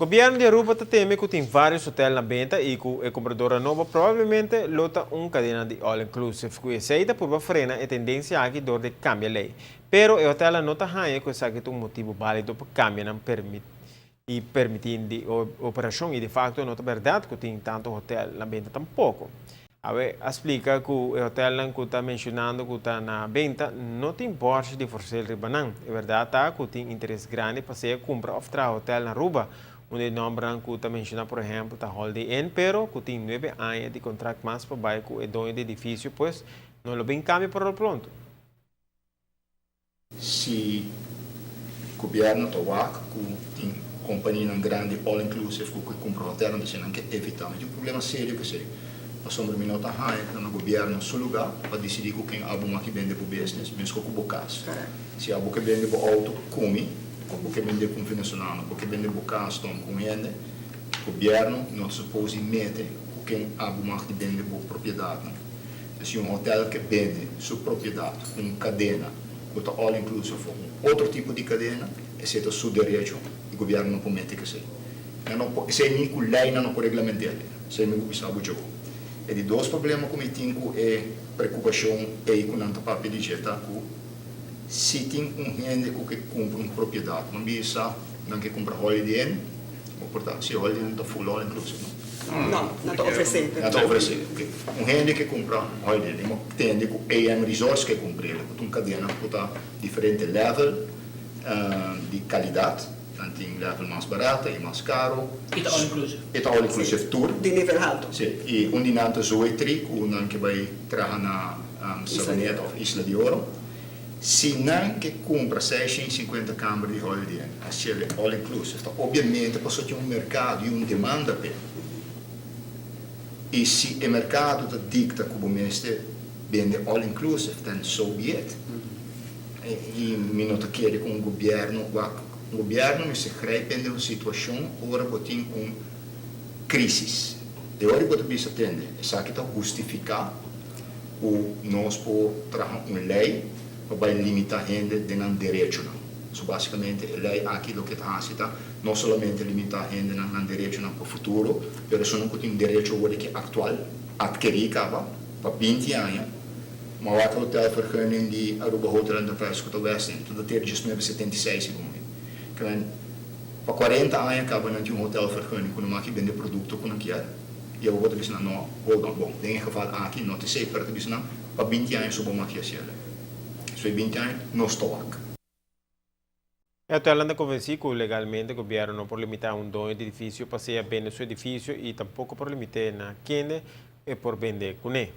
Governo de Aruba teme que tem vários hotéis na venda e que a compradora nova provavelmente lota cadena de all-inclusive que aceita por frena a tendência aqui dor de cambia a lei. Pero o hotel não está ganhando que sabe um motivo válido para cambiar não permite e permitindo a operação e de facto não é verdade que tem tanto hotel na venda tampouco. A ver, explica que o hotel que está mencionando que está na venda não tem importe de forçar ribanan. É verdade que tem interesse grande para ser comprar outro hotel na Aruba, onde nombram que está mencionando, por exemplo, está Holiday Inn, pero que tem 9 anos de contrato mais para baixo que o dono do edifício, pois não lo bem cambia por o pronto. Se o governo está com companhia grande all-inclusive que compra hotel, não sei que evitar. Mas o problema sério que sei. A sombra de está no governo no seu lugar para decidir quem abre que vende para o business, mesmo com o caso. Se abre que vende para o auto, come, ou que vende com o venezuelano, ou que vende para o caso, com ele, o governo não se pode meter quem abre que vende para a propriedade. Se um hotel que vende sua propriedade, uma cadena, que all inclusive, outro tipo de cadena, esse é o seu direito, o governo não pode meter que seja. Esse é nem com lei, não pode regulamentar. Esse é nem com o sabe o e de dois problemas que eu tenho é preocupação e com o papel de jeito se tem gente que compra uma propriedade, não bisa não que compra Holiday Inn, ou portanto se Holiday Inn está full all inclusive, não está oferecendo. Não está oferecendo. Gente que compra Holiday Inn, entende que é um resort que compra ele, uma cadena que está diferente level de qualidade. Tem level mais barato e mais caro. E está all inclusive. E está all inclusive tour. De nível alto. Sim. E onde não zoe tri, onde que vai trabalhar na Sabaneta ou Isla de Ouro. Se não que compra 650 câmaras de Holiday Inn, assim é all inclusive. Então, obviamente, passou ter mercado e demanda para. E se o mercado dicta que o mestre vende all inclusive, then so be it. E me nota que com o governo se grijpt in de situatie waar we in een crisis. De hora que você atende, é que está justificar o nós por trazer uma lei para limitar a gente de não direito não. So basicamente a lei aqui do que está cita não somente limitar a gente não direito não para o futuro, mas só não tem direito hoje que atual adquirir para 20 anos. Maar wat hotelvergunning die Aruba Hotel Enterprise que está Westin, tudo até 1976 para 40 anos acaba não tinha hotelvergunning quando aqui vende produto com aqui e eu vou te dizer não, hold on, bom, em geval aqui não te sei para te dizer não, para 20 anos só vamos aqui assim, so 20 anos não estou aqui. Eu estou falando convencido que legalmente o governo não pode limitar dono de edifício para ser vender seu edifício e tampouco por limitar na quem é por vender com ele.